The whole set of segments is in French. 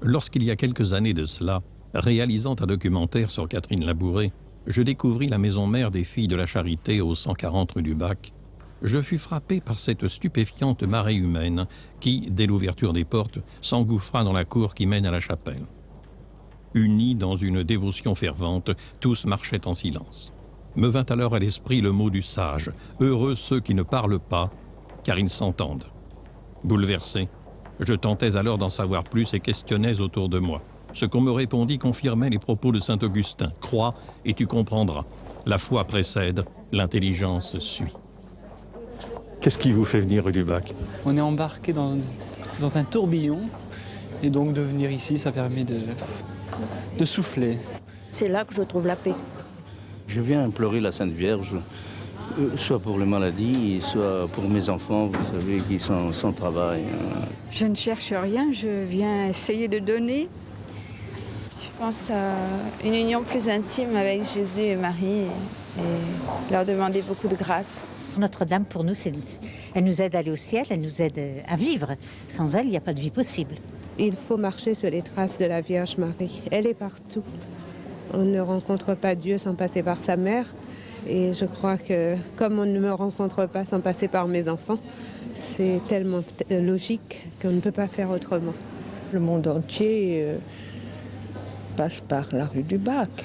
Lorsqu'il y a quelques années de cela, réalisant un documentaire sur Catherine Labouré, je découvris la maison mère des Filles de la Charité au 140 rue du Bac. Je fus frappé par cette stupéfiante marée humaine qui, dès l'ouverture des portes, s'engouffra dans la cour qui mène à la chapelle. Unis dans une dévotion fervente, tous marchaient en silence. Me vint alors à l'esprit le mot du sage, heureux ceux qui ne parlent pas, car ils s'entendent. Bouleversé, je tentais alors d'en savoir plus et questionnais autour de moi. Ce qu'on me répondit confirmait les propos de saint Augustin. Crois et tu comprendras. La foi précède, l'intelligence suit. Qu'est-ce qui vous fait venir rue du Bac? On est embarqué dans un tourbillon et donc de venir ici, ça permet de souffler. C'est là que je trouve la paix. Je viens implorer la Sainte Vierge, soit pour les maladies, soit pour mes enfants, vous savez, qui sont sans travail. Je ne cherche rien, je viens essayer de donner. Je pense à une union plus intime avec Jésus et Marie et leur demander beaucoup de grâce. Notre-Dame, pour nous, elle nous aide à aller au ciel, elle nous aide à vivre. Sans elle, il n'y a pas de vie possible. Il faut marcher sur les traces de la Vierge Marie. Elle est partout. On ne rencontre pas Dieu sans passer par sa mère. Et je crois que comme on ne me rencontre pas sans passer par mes enfants, c'est tellement logique qu'on ne peut pas faire autrement. Le monde entier passe par la rue du Bac.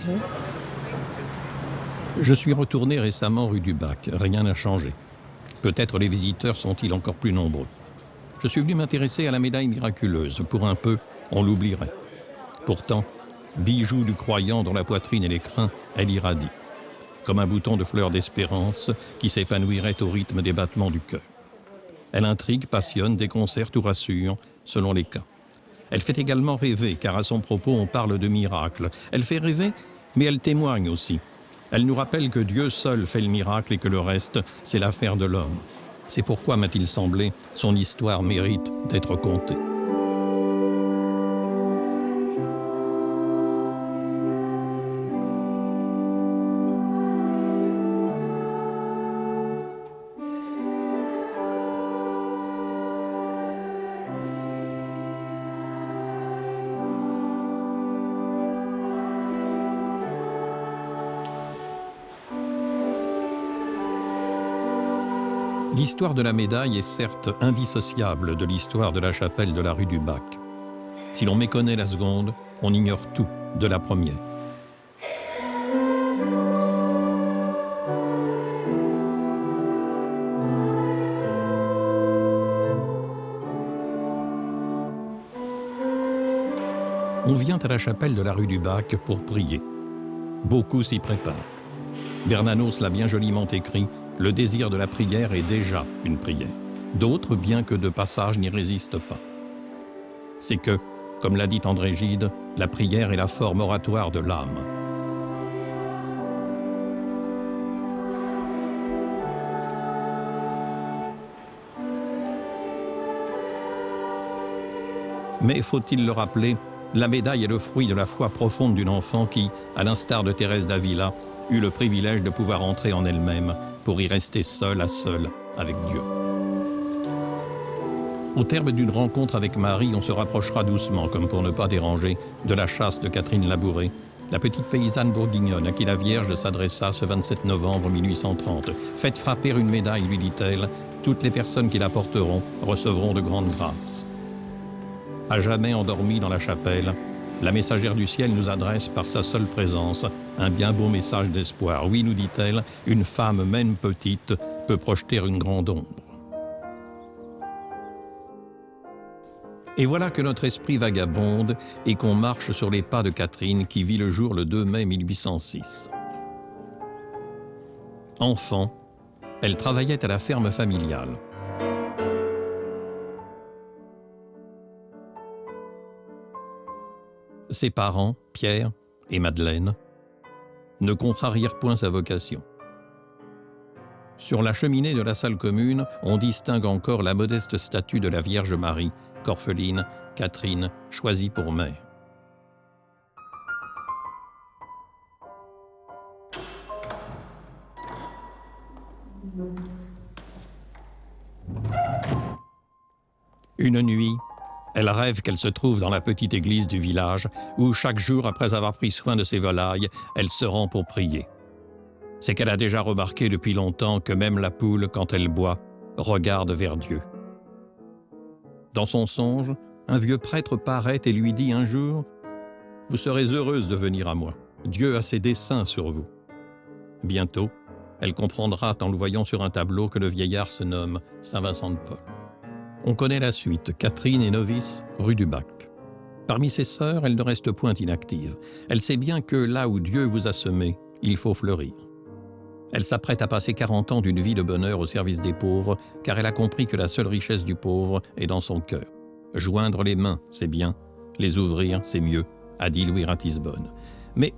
Je suis retourné récemment rue du Bac. Rien n'a changé. Peut-être les visiteurs sont-ils encore plus nombreux. Je suis venu m'intéresser à la médaille miraculeuse. Pour un peu, on l'oublierait. Pourtant, bijou du croyant dont la poitrine et les crins, elle irradie. Comme un bouton de fleur d'espérance qui s'épanouirait au rythme des battements du cœur. Elle intrigue, passionne, déconcerte ou rassure, selon les cas. Elle fait également rêver, car à son propos, on parle de miracle. Elle fait rêver, mais elle témoigne aussi. Elle nous rappelle que Dieu seul fait le miracle et que le reste, c'est l'affaire de l'homme. C'est pourquoi, m'a-t-il semblé, son histoire mérite d'être contée. L'histoire de la médaille est certes indissociable de l'histoire de la chapelle de la rue du Bac. Si l'on méconnaît la seconde, on ignore tout de la première. On vient à la chapelle de la rue du Bac pour prier. Beaucoup s'y préparent. Bernanos l'a bien joliment écrit. Le désir de la prière est déjà une prière. D'autres, bien que de passage, n'y résistent pas. C'est que, comme l'a dit André Gide, la prière est la forme oratoire de l'âme. Mais faut-il le rappeler, la médaille est le fruit de la foi profonde d'une enfant qui, à l'instar de Thérèse d'Avila, eut le privilège de pouvoir entrer en elle-même pour y rester seule à seule avec Dieu. Au terme d'une rencontre avec Marie, on se rapprochera doucement, comme pour ne pas déranger, de la chaste Catherine Labouré, la petite paysanne bourguignonne à qui la Vierge s'adressa ce 27 novembre 1830. « Faites frapper une médaille, lui dit-elle, toutes les personnes qui la porteront recevront de grandes grâces. » À jamais endormie dans la chapelle, la messagère du ciel nous adresse par sa seule présence un bien beau message d'espoir. Oui, nous dit-elle, une femme même petite peut projeter une grande ombre. Et voilà que notre esprit vagabonde et qu'on marche sur les pas de Catherine qui vit le jour le 2 mai 1806. Enfant, elle travaillait à la ferme familiale. Ses parents, Pierre et Madeleine, ne contrarièrent point sa vocation. Sur la cheminée de la salle commune, on distingue encore la modeste statue de la Vierge Marie, qu'orpheline Catherine choisit pour mère. Une nuit, Elle rêve qu'elle se trouve dans la petite église du village où, chaque jour, après avoir pris soin de ses volailles, elle se rend pour prier. C'est qu'elle a déjà remarqué depuis longtemps que même la poule, quand elle boit, regarde vers Dieu. Dans son songe, un vieux prêtre paraît et lui dit un jour « Vous serez heureuse de venir à moi. Dieu a ses desseins sur vous. » Bientôt, elle comprendra en le voyant sur un tableau que le vieillard se nomme Saint Vincent de Paul. On connaît la suite. Catherine est novice rue du Bac. Parmi ses sœurs, elle ne reste point inactive. Elle sait bien que là où Dieu vous a semé, il faut fleurir. Elle s'apprête à passer 40 ans d'une vie de bonheur au service des pauvres, car elle a compris que la seule richesse du pauvre est dans son cœur. Joindre les mains, c'est bien. Les ouvrir, c'est mieux, a dit Louis Ratisbonne. Mais,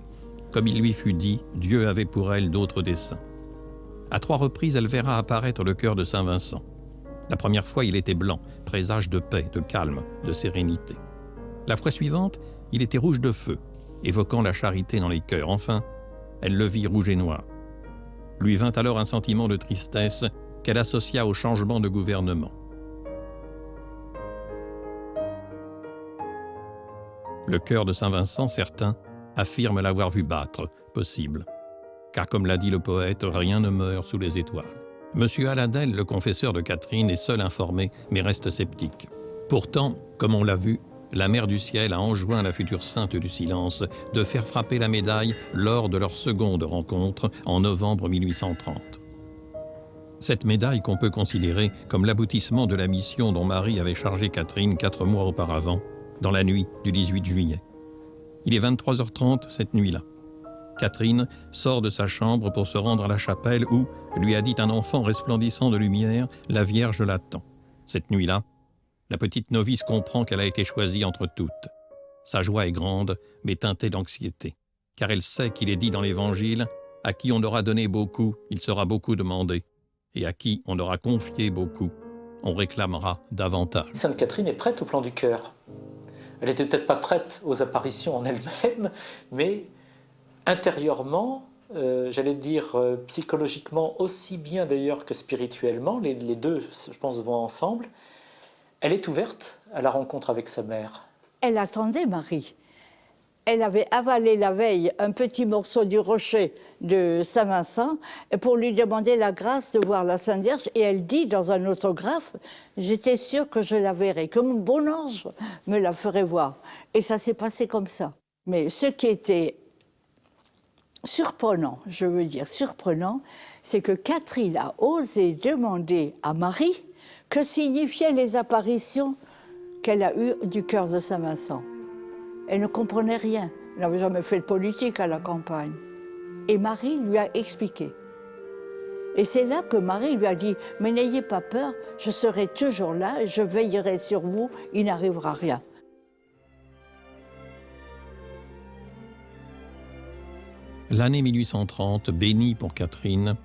comme il lui fut dit, Dieu avait pour elle d'autres desseins. À 3 reprises, elle verra apparaître le cœur de Saint Vincent. La première fois, il était blanc, présage de paix, de calme, de sérénité. La fois suivante, il était rouge de feu, évoquant la charité dans les cœurs. Enfin, elle le vit rouge et noir. Lui vint alors un sentiment de tristesse qu'elle associa au changement de gouvernement. Le cœur de Saint Vincent, certains affirment l'avoir vu battre, possible. Car comme l'a dit le poète, rien ne meurt sous les étoiles. Monsieur Aladel, le confesseur de Catherine, est seul informé, mais reste sceptique. Pourtant, comme on l'a vu, la Mère du Ciel a enjoint à la future sainte du silence de faire frapper la médaille lors de leur seconde rencontre en novembre 1830. Cette médaille qu'on peut considérer comme l'aboutissement de la mission dont Marie avait chargé Catherine 4 mois auparavant, dans la nuit du 18 juillet. Il est 23h30 cette nuit-là. Catherine sort de sa chambre pour se rendre à la chapelle où, lui a dit un enfant resplendissant de lumière, la Vierge l'attend. Cette nuit-là, la petite novice comprend qu'elle a été choisie entre toutes. Sa joie est grande, mais teintée d'anxiété, car elle sait qu'il est dit dans l'Évangile « À qui on aura donné beaucoup, il sera beaucoup demandé, et à qui on aura confié beaucoup, on réclamera davantage. » Sainte Catherine est prête au plan du cœur. Elle n'était peut-être pas prête aux apparitions en elle-même, mais intérieurement, j'allais dire psychologiquement aussi bien d'ailleurs que spirituellement, les deux, je pense, vont ensemble. Elle est ouverte à la rencontre avec sa mère. Elle attendait Marie. Elle avait avalé la veille un petit morceau du rocher de Saint-Vincent pour lui demander la grâce de voir la Sainte Vierge. Et elle dit dans un autographe, j'étais sûre que je la verrais, que mon bon ange me la ferait voir. Et ça s'est passé comme ça. Mais ce qui était surprenant, je veux dire surprenant, c'est que Catherine a osé demander à Marie que signifiaient les apparitions qu'elle a eues du cœur de Saint-Vincent. Elle ne comprenait rien. Elle n'avait jamais fait de politique à la campagne. Et Marie lui a expliqué. Et c'est là que Marie lui a dit « Mais n'ayez pas peur, je serai toujours là, je veillerai sur vous, il n'arrivera rien. » L'année 1830, bénie pour Catherine,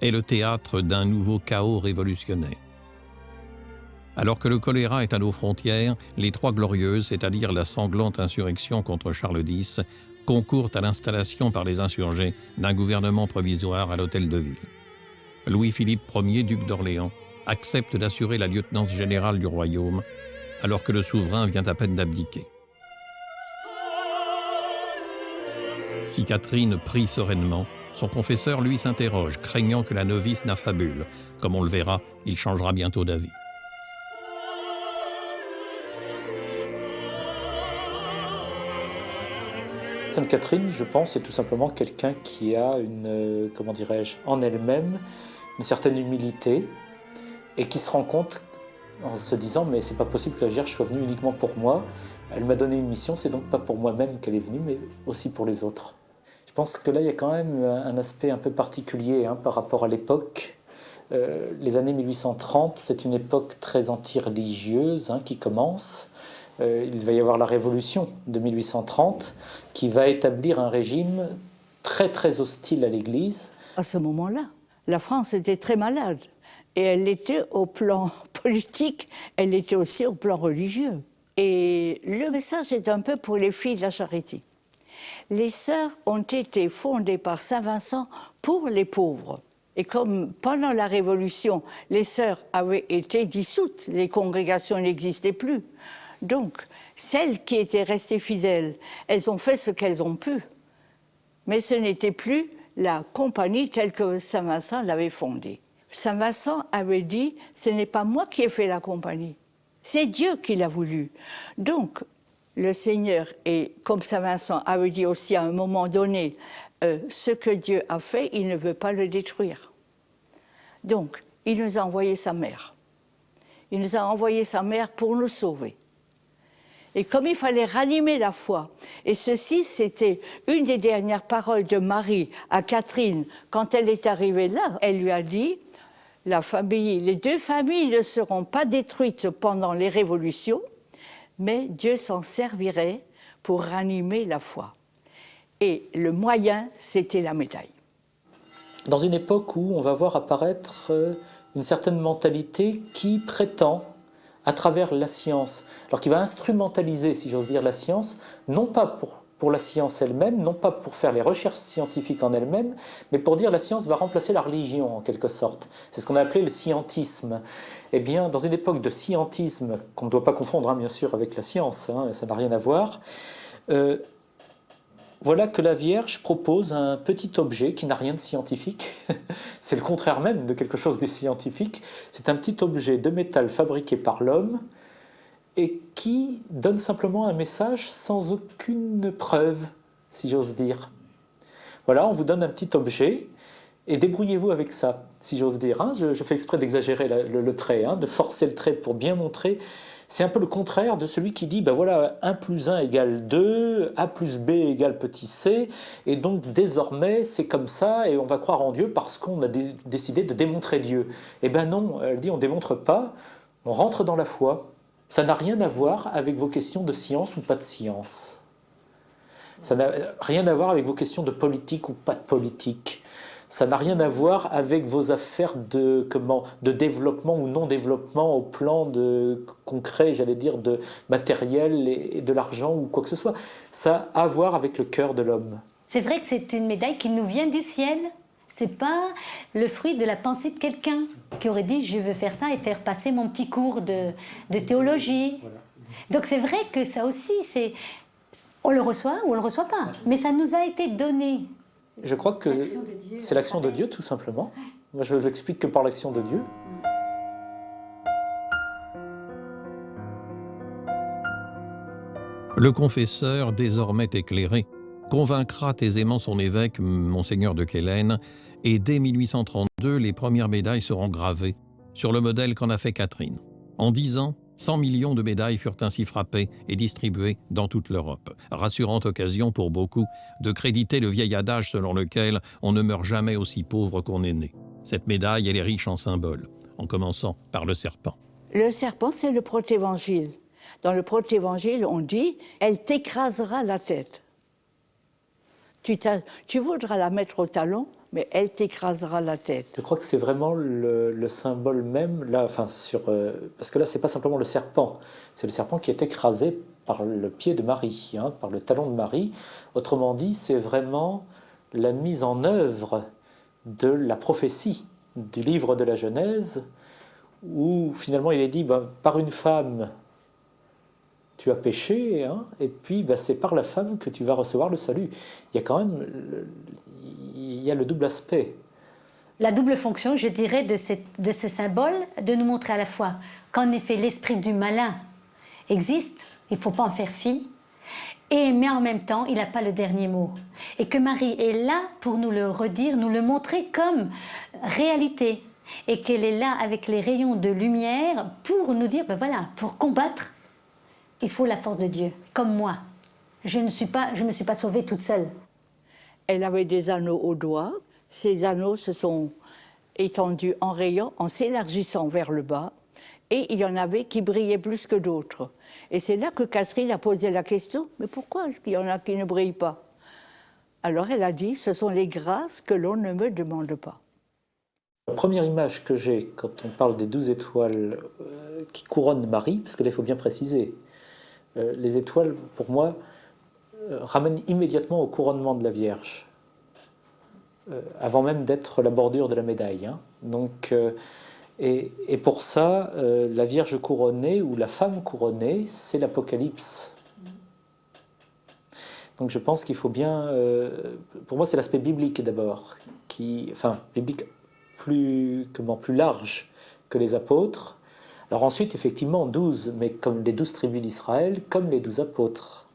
est le théâtre d'un nouveau chaos révolutionnaire. Alors que le choléra est à nos frontières, les Trois Glorieuses, c'est-à-dire la sanglante insurrection contre Charles X, concourent à l'installation par les insurgés d'un gouvernement provisoire à l'Hôtel de Ville. Louis-Philippe Ier, duc d'Orléans, accepte d'assurer la lieutenance générale du royaume, alors que le souverain vient à peine d'abdiquer. Si Catherine prie sereinement, son confesseur, lui, s'interroge, craignant que la novice n'affabule. Comme on le verra, il changera bientôt d'avis. Sainte Catherine, je pense, c'est tout simplement quelqu'un qui a une, comment dirais-je, en elle-même, une certaine humilité et qui se rend compte en se disant « mais c'est pas possible que la Vierge soit venue uniquement pour moi. Elle m'a donné une mission, c'est donc pas pour moi-même qu'elle est venue, mais aussi pour les autres. » Je pense que là, il y a quand même un aspect un peu particulier par rapport à l'époque. Les années 1830, c'est une époque très anti-religieuse qui commence. Il va y avoir la Révolution de 1830 qui va établir un régime très très hostile à l'Église. À ce moment-là, la France était très malade. Et elle l'était au plan politique, elle l'était aussi au plan religieux. Et le message est un peu pour les filles de la charité. Les sœurs ont été fondées par Saint-Vincent pour les pauvres. Et comme pendant la Révolution, les sœurs avaient été dissoutes, les congrégations n'existaient plus, Donc, celles qui étaient restées fidèles, elles ont fait ce qu'elles ont pu. Mais ce n'était plus la compagnie telle que Saint Vincent l'avait fondée. Saint Vincent avait dit, ce n'est pas moi qui ai fait la compagnie, c'est Dieu qui l'a voulu. Donc, le Seigneur, et comme Saint Vincent avait dit aussi à un moment donné, ce que Dieu a fait, il ne veut pas le détruire. Donc, il nous a envoyé sa mère. Il nous a envoyé sa mère pour nous sauver. Et comme il fallait ranimer la foi, et ceci, c'était une des dernières paroles de Marie à Catherine, quand elle est arrivée là, elle lui a dit, les deux familles ne seront pas détruites pendant les révolutions, mais Dieu s'en servirait pour ranimer la foi. Et le moyen, c'était la médaille. Dans une époque où on va voir apparaître une certaine mentalité qui prétend, à travers la science, alors qui va instrumentaliser, si j'ose dire, la science, non pas pour la science elle-même, non pas pour faire les recherches scientifiques en elles-mêmes, mais pour dire la science va remplacer la religion en quelque sorte. C'est ce qu'on a appelé le scientisme. Eh bien, dans une époque de scientisme, qu'on ne doit pas confondre bien sûr avec la science, ça n'a rien à voir, voilà que la Vierge propose un petit objet qui n'a rien de scientifique. C'est le contraire même de quelque chose de scientifique. C'est un petit objet de métal fabriqué par l'homme et qui donne simplement un message sans aucune preuve, si j'ose dire. Voilà, on vous donne un petit objet et débrouillez-vous avec ça, si j'ose dire. Je fais exprès d'exagérer le trait, de forcer le trait pour bien montrer. C'est un peu le contraire de celui qui dit, ben voilà, 1 plus 1 égale 2, A plus B égale petit c, et donc désormais c'est comme ça, et on va croire en Dieu parce qu'on a décidé de démontrer Dieu. Eh ben non, elle dit on ne démontre pas, on rentre dans la foi. Ça n'a rien à voir avec vos questions de science ou pas de science. Ça n'a rien à voir avec vos questions de politique ou pas de politique. Ça n'a rien à voir avec vos affaires de développement ou non-développement au plan concret, j'allais dire, de matériel et de l'argent ou quoi que ce soit. Ça a à voir avec le cœur de l'homme. C'est vrai que c'est une médaille qui nous vient du ciel. C'est pas le fruit de la pensée de quelqu'un qui aurait dit « je veux faire ça et faire passer mon petit cours de théologie voilà. ». Donc c'est vrai que ça aussi, on le reçoit ou on le reçoit pas. Mais ça nous a été donné. Je crois que c'est l'action de Dieu, tout simplement. Moi, je ne l'explique que par l'action de Dieu. Le confesseur, désormais éclairé, convaincra aisément son évêque, Monseigneur de Quélen, et dès 1832, les premières médailles seront gravées, sur le modèle qu'en a fait Catherine. En 10 ans, 100 millions de médailles furent ainsi frappées et distribuées dans toute l'Europe. Rassurante occasion pour beaucoup de créditer le vieil adage selon lequel on ne meurt jamais aussi pauvre qu'on est né. Cette médaille, elle est riche en symboles, en commençant par le serpent. Le serpent, c'est le protévangile. Dans le protévangile, on dit « elle t'écrasera la tête ». Tu voudras la mettre au talon, mais elle t'écrasera la tête. Je crois que c'est vraiment le symbole même, là, parce que là, c'est pas simplement le serpent, c'est le serpent qui est écrasé par le pied de Marie, par le talon de Marie. Autrement dit, c'est vraiment la mise en œuvre de la prophétie du livre de la Genèse, où finalement il est dit, par une femme, tu as péché, et puis c'est par la femme que tu vas recevoir le salut. Il y a quand même le double aspect. La double fonction, je dirais, de ce symbole, de nous montrer à la fois qu'en effet l'esprit du malin existe, il ne faut pas en faire fi, mais en même temps, il n'a pas le dernier mot. Et que Marie est là pour nous le redire, nous le montrer comme réalité, et qu'elle est là avec les rayons de lumière pour nous dire, voilà, pour combattre, il faut la force de Dieu, comme moi. Je ne me suis pas sauvée toute seule. Elle avait des anneaux au doigt. Ces anneaux se sont étendus en rayons, en s'élargissant vers le bas. Et il y en avait qui brillaient plus que d'autres. Et c'est là que Catherine a posé la question, mais pourquoi est-ce qu'il y en a qui ne brillent pas? Alors elle a dit, ce sont les grâces que l'on ne me demande pas. La première image que j'ai quand on parle des 12 étoiles qui couronnent Marie, parce que là il faut bien préciser, les étoiles, pour moi, ramènent immédiatement au couronnement de la Vierge, avant même d'être la bordure de la médaille. Donc, Et pour ça, la Vierge couronnée ou la femme couronnée, c'est l'Apocalypse. Donc je pense qu'il faut bien... pour moi, c'est l'aspect biblique d'abord, enfin, biblique plus large que les apôtres. Alors ensuite, effectivement, 12, mais comme les 12 tribus d'Israël, comme les 12 apôtres.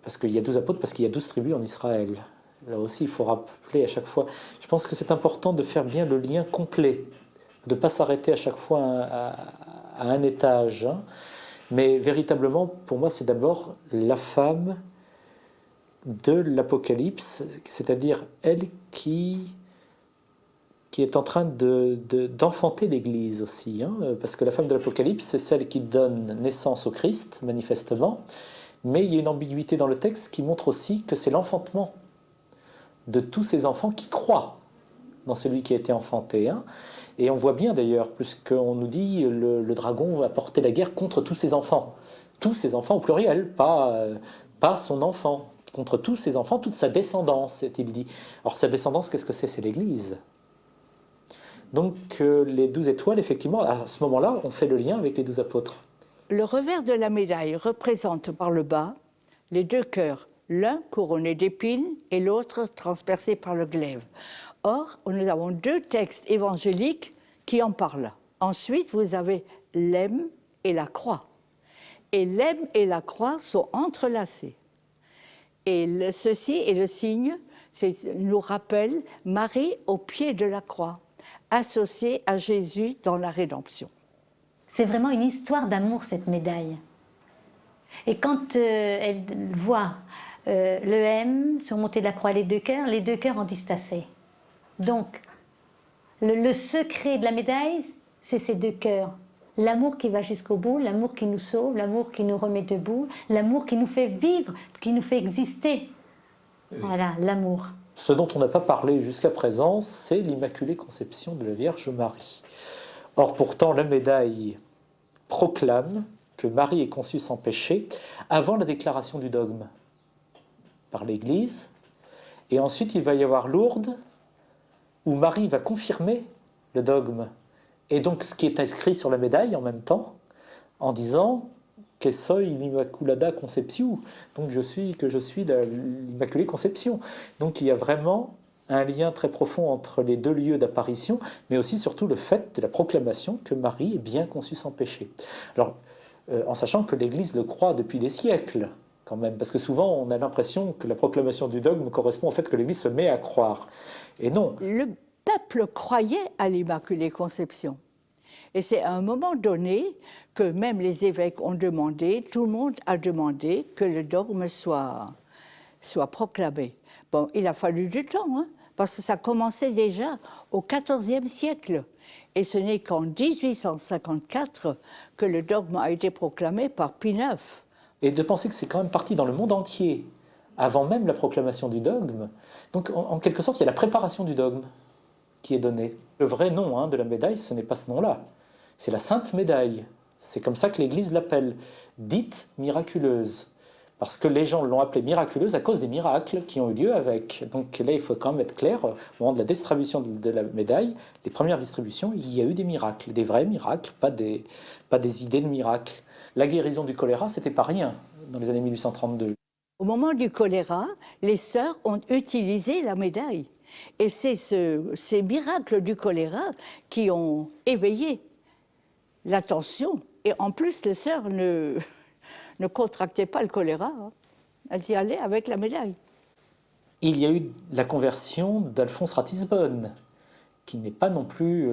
Parce qu'il y a 12 apôtres, parce qu'il y a 12 tribus en Israël. Là aussi, il faut rappeler à chaque fois. Je pense que c'est important de faire bien le lien complet, de ne pas s'arrêter à chaque fois à un étage. Hein. Mais véritablement, pour moi, c'est d'abord la femme de l'Apocalypse, c'est-à-dire elle qui est en train d'enfanter l'Église aussi. Hein, parce que la femme de l'Apocalypse, c'est celle qui donne naissance au Christ, manifestement. Mais il y a une ambiguïté dans le texte qui montre aussi que c'est l'enfantement de tous ces enfants qui croient dans celui qui a été enfanté. Hein. Et on voit bien d'ailleurs, puisqu'on nous dit le dragon va porter la guerre contre tous ses enfants. Tous ses enfants au pluriel, pas son enfant. Contre tous ses enfants, toute sa descendance, est-il dit. Or, sa descendance, qu'est-ce que c'est? C'est l'Église. Donc, les 12 étoiles, effectivement, à ce moment-là, on fait le lien avec les 12 apôtres. Le revers de la médaille représente par le bas les deux cœurs, l'un couronné d'épines et l'autre transpercé par le glaive. Or, nous avons deux textes évangéliques qui en parlent. Ensuite, vous avez l'ème et la croix. Et l'ème et la croix sont entrelacés. Et ceci est le signe, nous rappelle Marie au pied de la croix, associée à Jésus dans la rédemption. C'est vraiment une histoire d'amour, cette médaille. Et quand elle voit le M surmonté de la croix, les deux cœurs en distacé. Donc, le secret de la médaille, c'est ces deux cœurs. L'amour qui va jusqu'au bout, l'amour qui nous sauve, l'amour qui nous remet debout, l'amour qui nous fait vivre, qui nous fait exister. Oui. Voilà, l'amour. Ce dont on n'a pas parlé jusqu'à présent, c'est l'Immaculée Conception de la Vierge Marie. Or, pourtant, la médaille proclame que Marie est conçue sans péché avant la déclaration du dogme par l'Église. Et ensuite, il va y avoir Lourdes, où Marie va confirmer le dogme. Et donc, ce qui est écrit sur la médaille en même temps, en disant « Que soy l'Immaculada Conceptio », donc je suis l'Immaculée Conception. Donc, il y a vraiment un lien très profond entre les deux lieux d'apparition, mais aussi surtout le fait de la proclamation que Marie est bien conçue sans péché. Alors, en sachant que l'Église le croit depuis des siècles, quand même, parce que souvent on a l'impression que la proclamation du dogme correspond au fait que l'Église se met à croire. Et non. Le peuple croyait à l'Immaculée Conception. Et c'est à un moment donné que même les évêques ont demandé, tout le monde a demandé que le dogme soit proclamé. Bon, il a fallu du temps, hein, parce que ça commençait déjà au XIVe siècle. Et ce n'est qu'en 1854 que le dogme a été proclamé par Pie IX. Et de penser que c'est quand même parti dans le monde entier, avant même la proclamation du dogme. Donc, en quelque sorte, il y a la préparation du dogme qui est donnée. Le vrai nom de la médaille, ce n'est pas ce nom-là. C'est la Sainte Médaille. C'est comme ça que l'Église l'appelle, dite miraculeuse. Parce que les gens l'ont appelée miraculeuse à cause des miracles qui ont eu lieu avec. Donc là, il faut quand même être clair, au moment de la distribution de la médaille, les premières distributions, il y a eu des miracles, des vrais miracles, pas des idées de miracles. La guérison du choléra, c'était pas rien dans les années 1832. Au moment du choléra, les sœurs ont utilisé la médaille. Et c'est ces miracles du choléra qui ont éveillé l'attention. Et en plus, les sœurs ne contractaient pas le choléra. Hein. Elles y allaient avec la médaille. Il y a eu la conversion d'Alphonse Ratisbonne, qui n'est pas non plus...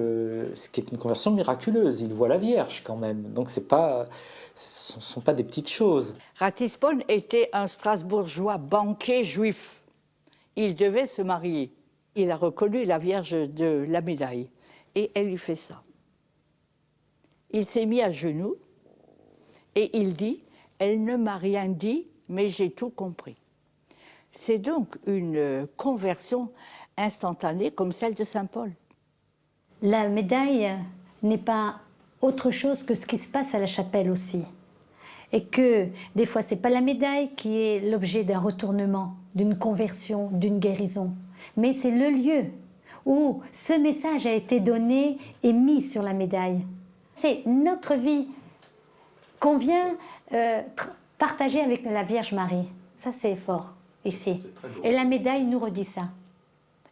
ce qui est une conversion miraculeuse. Il voit la Vierge quand même. Donc ce ne sont pas des petites choses. Ratisbonne était un Strasbourgeois banquier juif. Il devait se marier. Il a reconnu la Vierge de la médaille. Et elle lui fait ça. Il s'est mis à genoux et il dit « Elle ne m'a rien dit, mais j'ai tout compris ». C'est donc une conversion instantanée comme celle de Saint Paul. La médaille n'est pas autre chose que ce qui se passe à la chapelle aussi. Et que des fois, ce n'est pas la médaille qui est l'objet d'un retournement, d'une conversion, d'une guérison, mais c'est le lieu où ce message a été donné et mis sur la médaille. C'est notre vie qu'on vient partager avec la Vierge Marie. Ça, c'est fort, ici. Et la médaille nous redit ça.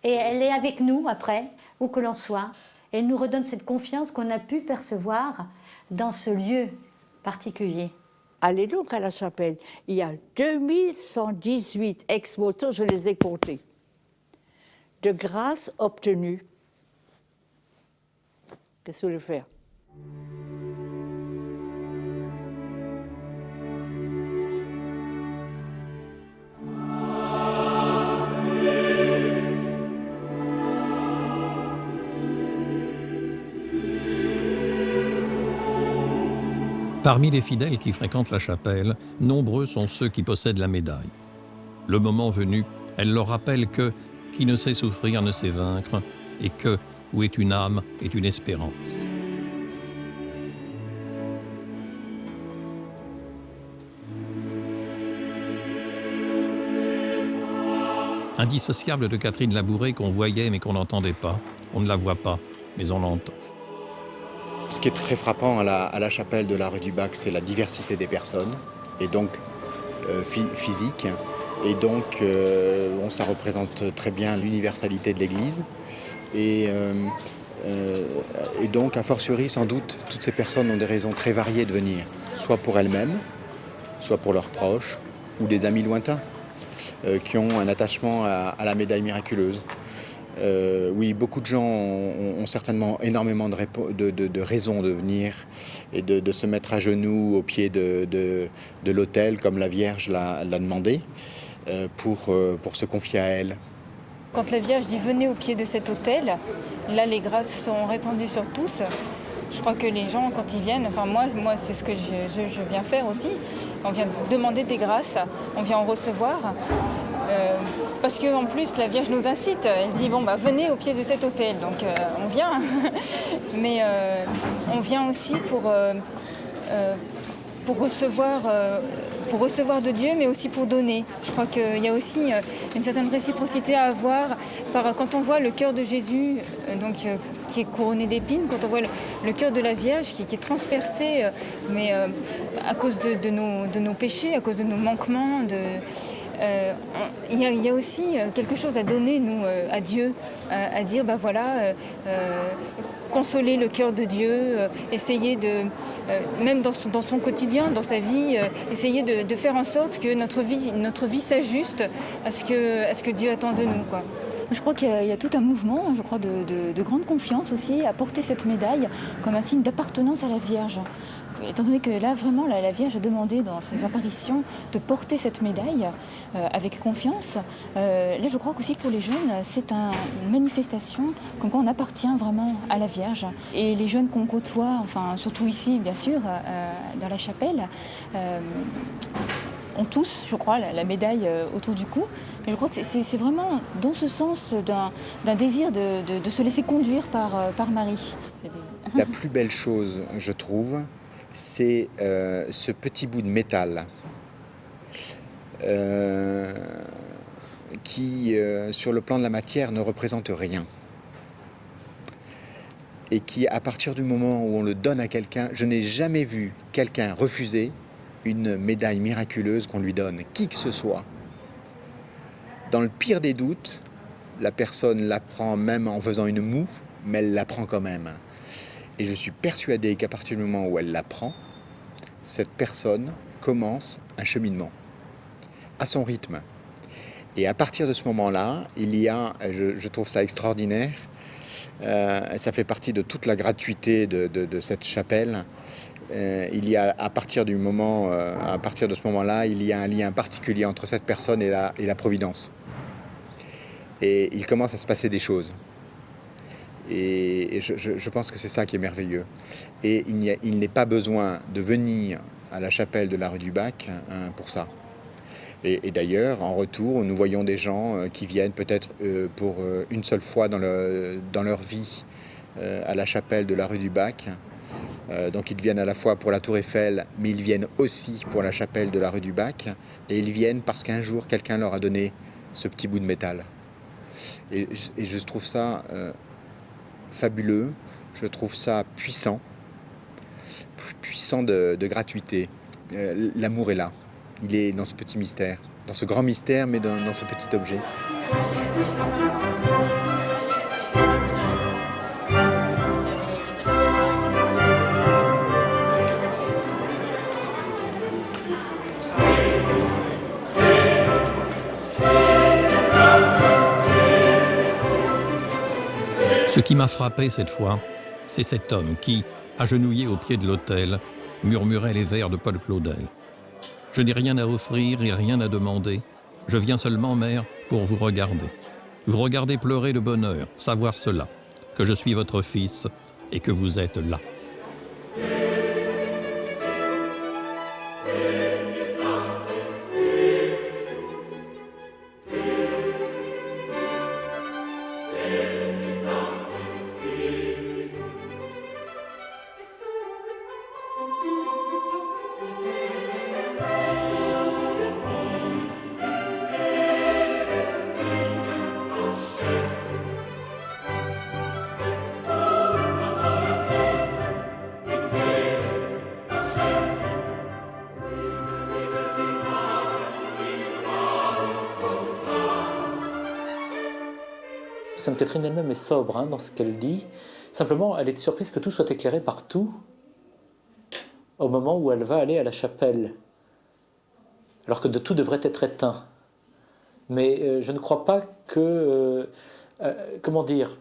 Et elle est avec nous après, où que l'on soit. Elle nous redonne cette confiance qu'on a pu percevoir dans ce lieu particulier. Allez donc à la chapelle. Il y a 2118 ex-voto, je les ai comptés, de grâces obtenues. Qu'est-ce que vous voulez faire? Parmi les fidèles qui fréquentent la chapelle, nombreux sont ceux qui possèdent la médaille. Le moment venu, elle leur rappelle que « qui ne sait souffrir ne sait vaincre » et que « où est une âme est une espérance ». Indissociable de Catherine Labouré qu'on voyait mais qu'on n'entendait pas, on ne la voit pas, mais on l'entend. Ce qui est très frappant à la chapelle de la rue du Bac, c'est la diversité des personnes, et donc physique. Et donc, ça représente très bien l'universalité de l'Église. Et donc, a fortiori, sans doute, toutes ces personnes ont des raisons très variées de venir, soit pour elles-mêmes, soit pour leurs proches, ou des amis lointains, qui ont un attachement à la médaille miraculeuse. Oui, beaucoup de gens ont certainement énormément de raisons de venir et de se mettre à genoux au pied de l'autel, comme la Vierge l'a demandé, pour se confier à elle. Quand la Vierge dit « venez au pied de cet autel », là les grâces sont répandues sur tous. Je crois que les gens, quand ils viennent, enfin moi c'est ce que je viens faire aussi, on vient demander des grâces, on vient en recevoir. Parce qu'en plus, la Vierge nous incite. Elle dit, bon, venez au pied de cet autel. Donc, on vient. Mais on vient aussi pour recevoir de Dieu, mais aussi pour donner. Je crois qu'il y a aussi une certaine réciprocité à avoir. Quand on voit le cœur de Jésus, qui est couronné d'épines, quand on voit le cœur de la Vierge qui est transpercé, mais à cause de nos péchés, à cause de nos manquements, il y a aussi quelque chose à donner, nous, à Dieu, à dire, consoler le cœur de Dieu, essayer de, même dans son quotidien, dans sa vie, essayer de faire en sorte que notre vie s'ajuste à ce que Dieu attend de nous, quoi. Je crois qu'il y a tout un mouvement, je crois, de grande confiance aussi à porter cette médaille comme un signe d'appartenance à la Vierge. Étant donné que là, vraiment, la Vierge a demandé dans ses apparitions de porter cette médaille avec confiance, là, je crois qu'aussi pour les jeunes, c'est une manifestation comme quoi on appartient vraiment à la Vierge. Et les jeunes qu'on côtoie, enfin, surtout ici, bien sûr, dans la chapelle, ont tous, je crois, la médaille autour du cou. Et je crois que c'est vraiment dans ce sens d'un désir de se laisser conduire par Marie. La plus belle chose, je trouve, c'est ce petit bout de métal qui, sur le plan de la matière, ne représente rien. Et qui, à partir du moment où on le donne à quelqu'un, je n'ai jamais vu quelqu'un refuser une médaille miraculeuse qu'on lui donne, qui que ce soit. Dans le pire des doutes, la personne la prend même en faisant une moue, mais elle la prend quand même. Et je suis persuadé qu'à partir du moment où elle la prend, cette personne commence un cheminement à son rythme. Et à partir de ce moment-là, il y a, je trouve ça extraordinaire, ça fait partie de toute la gratuité de cette chapelle. Il y a, à partir de ce moment-là, il y a un lien particulier entre cette personne et la Providence. Et il commence à se passer des choses. Et je pense que c'est ça qui est merveilleux. Et il n'est pas besoin de venir à la chapelle de la rue du Bac pour ça. Et d'ailleurs, en retour, nous voyons des gens qui viennent peut-être pour une seule fois dans leur vie à la chapelle de la rue du Bac. Donc ils viennent à la fois pour la Tour Eiffel, mais ils viennent aussi pour la chapelle de la rue du Bac. Et ils viennent parce qu'un jour, quelqu'un leur a donné ce petit bout de métal. Et je trouve ça fabuleux, je trouve ça puissant de gratuité. L'amour est là, il est dans ce petit mystère, dans ce grand mystère, mais dans ce petit objet. Ce qui m'a frappé cette fois, c'est cet homme qui, agenouillé au pied de l'autel, murmurait les vers de Paul Claudel. « Je n'ai rien à offrir et rien à demander. Je viens seulement, mère, pour vous regarder. Vous regarder pleurer de bonheur, savoir cela, que je suis votre fils et que vous êtes là. » Sainte Catherine elle-même est sobre dans ce qu'elle dit. Simplement, elle est surprise que tout soit éclairé partout au moment où elle va aller à la chapelle, alors que tout devrait être éteint. Mais je ne crois pas que, comment dire,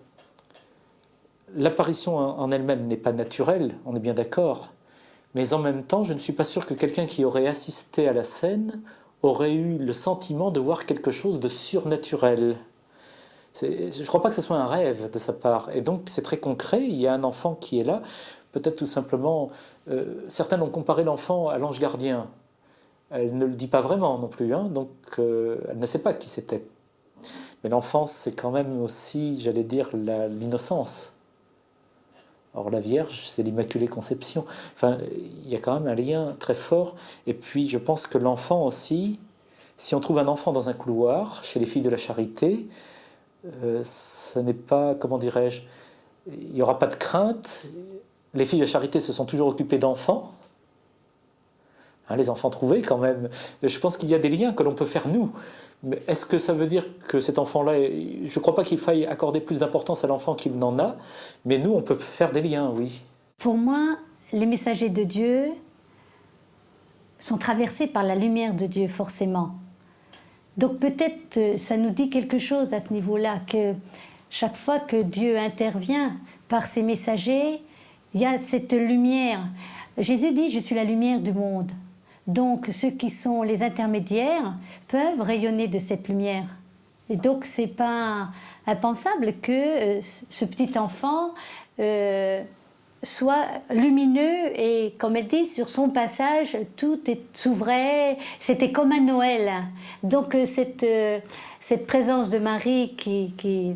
l'apparition en elle-même n'est pas naturelle, on est bien d'accord, mais en même temps, je ne suis pas sûr que quelqu'un qui aurait assisté à la scène aurait eu le sentiment de voir quelque chose de surnaturel. Je ne crois pas que ce soit un rêve de sa part. Et donc, c'est très concret. Il y a un enfant qui est là. Peut-être tout simplement... certains ont comparé l'enfant à l'ange gardien. Elle ne le dit pas vraiment non plus. Donc, elle ne sait pas qui c'était. Mais l'enfance, c'est quand même aussi, j'allais dire, l'innocence. Or, la Vierge, c'est l'Immaculée Conception. Enfin, il y a quand même un lien très fort. Et puis, je pense que l'enfant aussi, si on trouve un enfant dans un couloir, chez les filles de la Charité... ce n'est pas, comment dirais-je, il n'y aura pas de crainte. Les filles de charité se sont toujours occupées d'enfants, les enfants trouvés quand même. Je pense qu'il y a des liens que l'on peut faire nous. Mais est-ce que ça veut dire que cet enfant-là, je ne crois pas qu'il faille accorder plus d'importance à l'enfant qu'il n'en a, mais nous, on peut faire des liens, oui. Pour moi, les messagers de Dieu sont traversés par la lumière de Dieu, forcément. Donc peut-être ça nous dit quelque chose à ce niveau-là, que chaque fois que Dieu intervient par ses messagers, il y a cette lumière. Jésus dit « Je suis la lumière du monde ». Donc ceux qui sont les intermédiaires peuvent rayonner de cette lumière. Et donc c'est pas impensable que ce petit enfant soit lumineux et, comme elle dit, sur son passage, tout s'ouvrait, c'était comme à Noël. Donc cette présence de Marie qui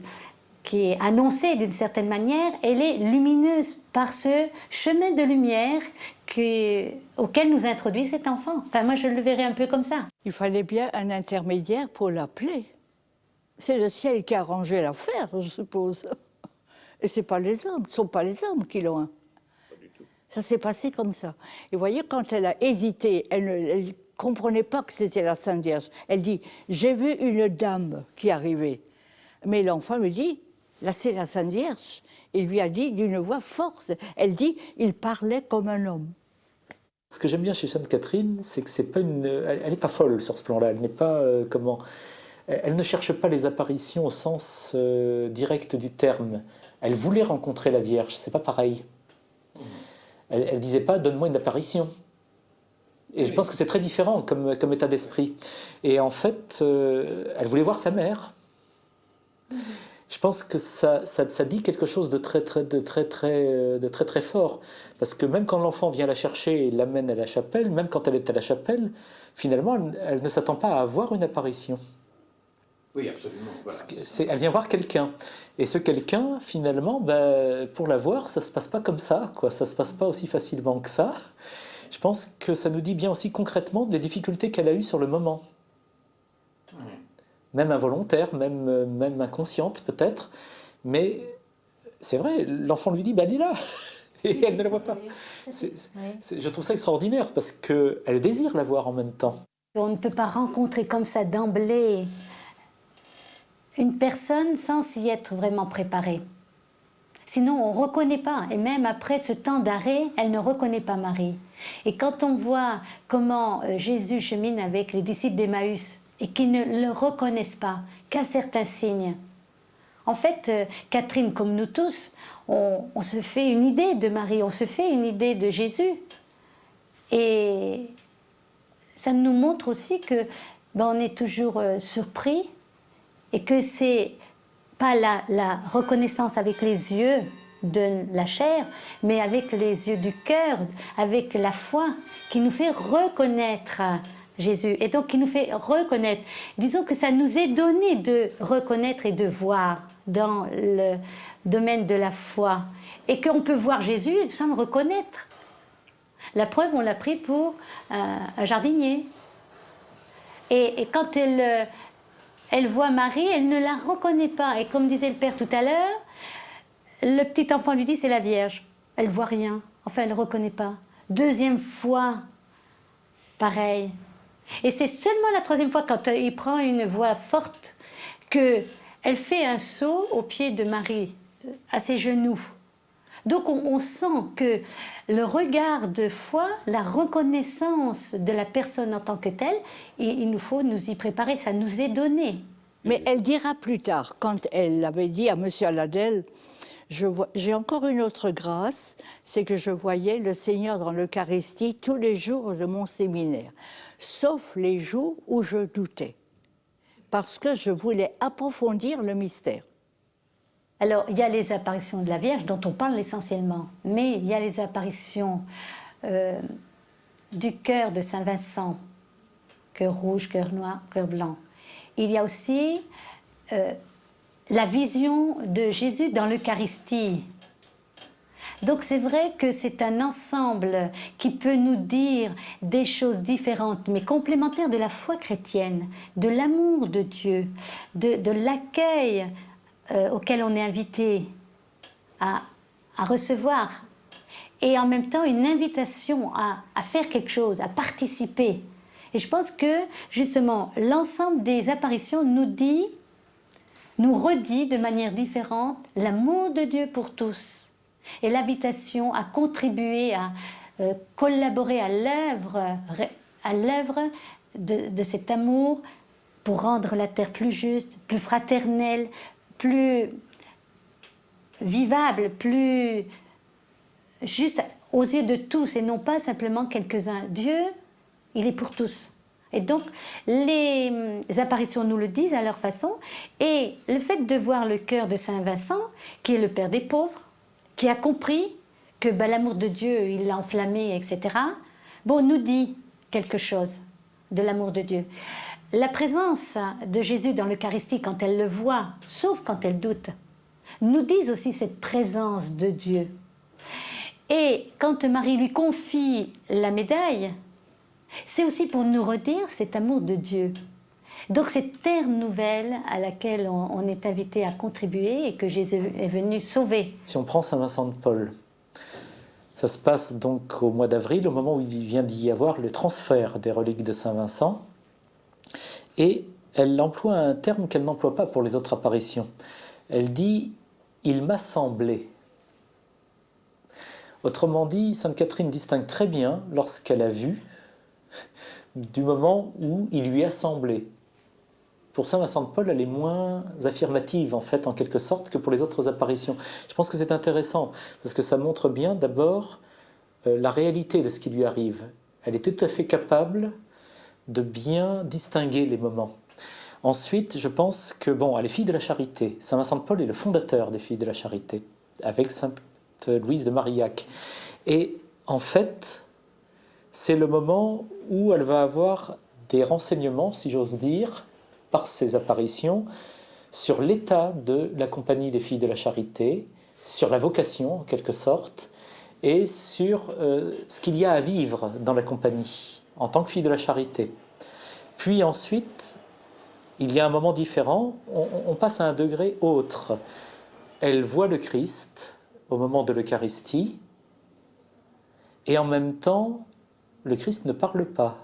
est annoncée d'une certaine manière, elle est lumineuse par ce chemin de lumière auquel nous introduit cet enfant. Enfin, moi, je le verrais un peu comme ça. Il fallait bien un intermédiaire pour l'appeler. C'est le ciel qui a arrangé l'affaire, je suppose. Et ce ne sont pas les hommes qui l'ont. Pas du tout. Ça s'est passé comme ça. Et vous voyez, quand elle a hésité, elle ne comprenait pas que c'était la Sainte Vierge. Elle dit « J'ai vu une dame qui arrivait ». Mais l'enfant lui dit « Là, c'est la Sainte Vierge ». Il lui a dit d'une voix forte. Elle dit « Il parlait comme un homme ». Ce que j'aime bien chez Sainte Catherine, c'est que c'est pas elle n'est pas folle sur ce plan-là. Elle n'est pas elle ne cherche pas les apparitions au sens direct du terme. Elle voulait rencontrer la Vierge, c'est pas pareil. Elle disait pas « donne-moi une apparition ». Et je pense que c'est très différent comme état d'esprit. Et en fait, elle voulait voir sa mère. Je pense que ça dit quelque chose de très fort. Parce que même quand l'enfant vient la chercher et l'amène à la chapelle, même quand elle est à la chapelle, finalement, elle ne s'attend pas à avoir une apparition. Oui, absolument. Voilà. Elle vient voir quelqu'un. Et ce quelqu'un, finalement, pour la voir, ça ne se passe pas comme ça, quoi. Ça ne se passe pas aussi facilement que ça. Je pense que ça nous dit bien aussi concrètement des difficultés qu'elle a eues sur le moment. même involontaire, même inconsciente peut-être, mais c'est vrai, l'enfant lui dit, elle est là, et elle ne la voit pas. Je trouve ça extraordinaire, parce qu'elle désire la voir en même temps. On ne peut pas rencontrer comme ça d'emblée une personne sans s'y être vraiment préparée. Sinon, on ne reconnaît pas. Et même après ce temps d'arrêt, elle ne reconnaît pas Marie. Et quand on voit comment Jésus chemine avec les disciples d'Emmaüs et qu'ils ne le reconnaissent pas, qu'à certains signes. En fait, Catherine, comme nous tous, on se fait une idée de Marie, on se fait une idée de Jésus. Et ça nous montre aussi que on est toujours surpris et que c'est pas la reconnaissance avec les yeux de la chair, mais avec les yeux du cœur, avec la foi, qui nous fait reconnaître Jésus. Et donc qui nous fait reconnaître. Disons que ça nous est donné de reconnaître et de voir dans le domaine de la foi. Et qu'on peut voir Jésus sans le reconnaître. La preuve, on l'a pris pour un jardinier. Et quand elle voit Marie, elle ne la reconnaît pas. Et comme disait le père tout à l'heure, le petit enfant lui dit, c'est la Vierge. Elle ne voit rien. Enfin, elle ne reconnaît pas. Deuxième fois, pareil. Et c'est seulement la troisième fois, quand il prend une voix forte, qu'elle fait un saut au pied de Marie, à ses genoux. Donc on sent que le regard de foi, la reconnaissance de la personne en tant que telle, il nous faut nous y préparer, ça nous est donné. Mais elle dira plus tard, quand elle avait dit à M. Aladel, j'ai encore une autre grâce, c'est que je voyais le Seigneur dans l'Eucharistie tous les jours de mon séminaire, sauf les jours où je doutais, parce que je voulais approfondir le mystère. Alors, il y a les apparitions de la Vierge dont on parle essentiellement, mais il y a les apparitions du cœur de Saint-Vincent, cœur rouge, cœur noir, cœur blanc. Il y a aussi la vision de Jésus dans l'Eucharistie. Donc c'est vrai que c'est un ensemble qui peut nous dire des choses différentes, mais complémentaires de la foi chrétienne, de l'amour de Dieu, de l'accueil auquel on est invité à recevoir, et en même temps une invitation à faire quelque chose, à participer. Et je pense que justement l'ensemble des apparitions nous redit de manière différente l'amour de Dieu pour tous et l'invitation à contribuer, à collaborer à l'œuvre de cet amour pour rendre la terre plus juste, plus fraternelle, plus vivable, plus juste aux yeux de tous et non pas simplement quelques-uns. Dieu, il est pour tous. Et donc, les apparitions nous le disent à leur façon. Et le fait de voir le cœur de Saint-Vincent, qui est le père des pauvres, qui a compris que l'amour de Dieu, il l'a enflammé, etc., nous dit quelque chose de l'amour de Dieu. La présence de Jésus dans l'Eucharistie, quand elle le voit, sauf quand elle doute, nous dit aussi cette présence de Dieu. Et quand Marie lui confie la médaille, c'est aussi pour nous redire cet amour de Dieu. Donc cette terre nouvelle à laquelle on est invité à contribuer et que Jésus est venu sauver. Si on prend Saint Vincent de Paul, ça se passe donc au mois d'avril, au moment où il vient d'y avoir le transfert des reliques de Saint Vincent. Et elle emploie un terme qu'elle n'emploie pas pour les autres apparitions. Elle dit « il m'a semblé ». Autrement dit, Sainte Catherine distingue très bien, lorsqu'elle a vu, du moment où il lui a semblé. Pour Saint Vincent de Paul, elle est moins affirmative, en fait, en quelque sorte, que pour les autres apparitions. Je pense que c'est intéressant, parce que ça montre bien, d'abord, la réalité de ce qui lui arrive. Elle est tout à fait capable de bien distinguer les moments. Ensuite, je pense que, les Filles de la Charité, Saint Vincent de Paul est le fondateur des Filles de la Charité, avec Sainte Louise de Marillac. Et en fait, c'est le moment où elle va avoir des renseignements, si j'ose dire, par ses apparitions, sur l'état de la Compagnie des Filles de la Charité, sur la vocation, en quelque sorte, et sur ce qu'il y a à vivre dans la Compagnie, en tant que Fille de la Charité. Puis ensuite, il y a un moment différent, on passe à un degré autre. Elle voit le Christ au moment de l'Eucharistie, et en même temps, le Christ ne parle pas.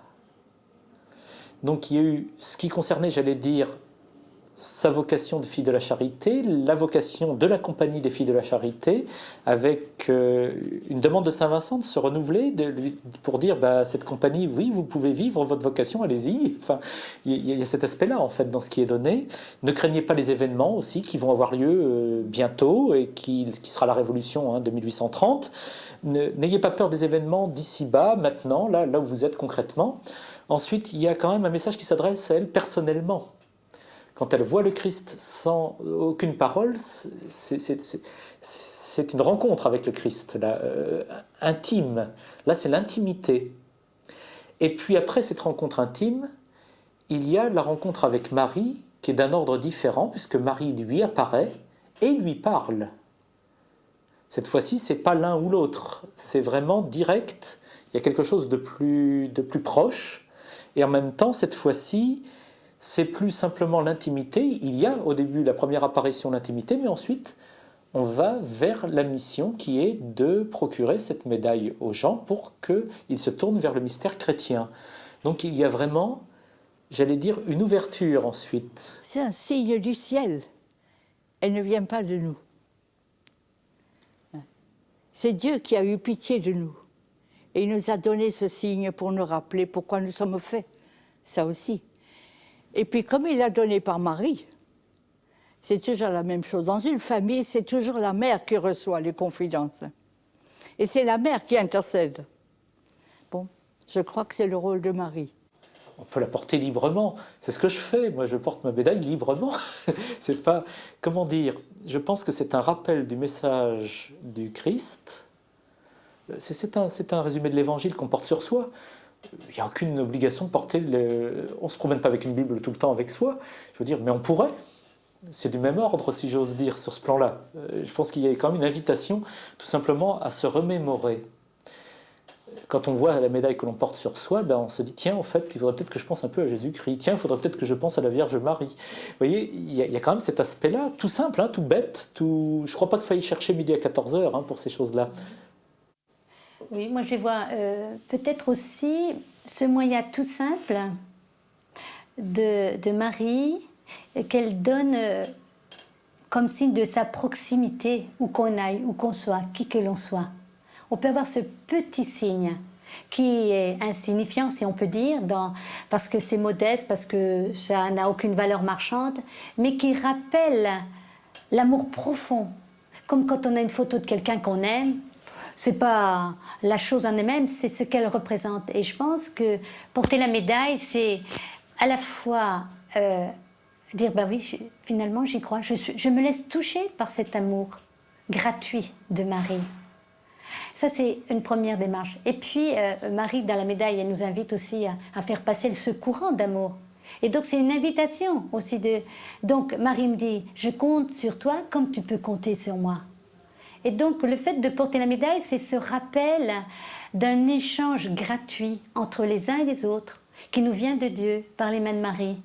Donc il y a eu ce qui concernait, j'allais dire, sa vocation de fille de la charité, la vocation de la compagnie des filles de la charité, avec une demande de Saint Vincent de se renouveler, pour dire cette compagnie, oui, vous pouvez vivre votre vocation, allez-y. Enfin, il y a cet aspect-là, en fait, dans ce qui est donné. Ne craignez pas les événements aussi qui vont avoir lieu bientôt, et qui sera la Révolution de 1830. N'ayez pas peur des événements d'ici-bas, maintenant, là où vous êtes concrètement. Ensuite, il y a quand même un message qui s'adresse à elle personnellement. Quand elle voit le Christ sans aucune parole, c'est une rencontre avec le Christ, là, intime. Là, c'est l'intimité. Et puis après cette rencontre intime, il y a la rencontre avec Marie, qui est d'un ordre différent, puisque Marie lui apparaît et lui parle. Cette fois-ci, ce n'est pas l'un ou l'autre, c'est vraiment direct, il y a quelque chose de plus proche, et en même temps, cette fois-ci, c'est plus simplement l'intimité. Il y a au début la première apparition l'intimité, mais ensuite on va vers la mission qui est de procurer cette médaille aux gens pour qu'ils se tournent vers le mystère chrétien. Donc il y a vraiment, j'allais dire, une ouverture ensuite. C'est un signe du ciel. Elle ne vient pas de nous. C'est Dieu qui a eu pitié de nous. Et il nous a donné ce signe pour nous rappeler pourquoi nous sommes faits. Ça aussi. Et puis, comme il l'a donné par Marie, c'est toujours la même chose. Dans une famille, c'est toujours la mère qui reçoit les confidences. Et c'est la mère qui intercède. Bon, je crois que c'est le rôle de Marie. On peut la porter librement. C'est ce que je fais. Moi, je porte ma médaille librement. C'est pas... Comment dire? Je pense que c'est un rappel du message du Christ. C'est un résumé de l'Évangile qu'on porte sur soi. Il n'y a aucune obligation de porter... On ne se promène pas avec une Bible tout le temps avec soi. Je veux dire, mais on pourrait. C'est du même ordre, si j'ose dire, sur ce plan-là. Je pense qu'il y a quand même une invitation, tout simplement, à se remémorer. Quand on voit la médaille que l'on porte sur soi, on se dit, tiens, en fait, il faudrait peut-être que je pense un peu à Jésus-Christ. Tiens, il faudrait peut-être que je pense à la Vierge Marie. Vous voyez, il y a quand même cet aspect-là, tout simple, tout bête. Je ne crois pas qu'il faille chercher midi à 14h pour ces choses-là. Oui, moi je vois peut-être aussi ce moyen tout simple de Marie qu'elle donne comme signe de sa proximité, où qu'on aille, où qu'on soit, qui que l'on soit. On peut avoir ce petit signe qui est insignifiant, si on peut dire, parce que c'est modeste, parce que ça n'a aucune valeur marchande, mais qui rappelle l'amour profond. Comme quand on a une photo de quelqu'un qu'on aime, c'est pas la chose en elle-même, c'est ce qu'elle représente. Et je pense que porter la médaille, c'est à la fois dire, oui, finalement, j'y crois. Je me laisse toucher par cet amour gratuit de Marie. Ça, c'est une première démarche. Et puis, Marie, dans la médaille, elle nous invite aussi à faire passer ce courant d'amour. Et donc, c'est une invitation aussi de... Donc, Marie me dit, je compte sur toi comme tu peux compter sur moi. Et donc, le fait de porter la médaille, c'est ce rappel d'un échange gratuit entre les uns et les autres, qui nous vient de Dieu par les mains de Marie.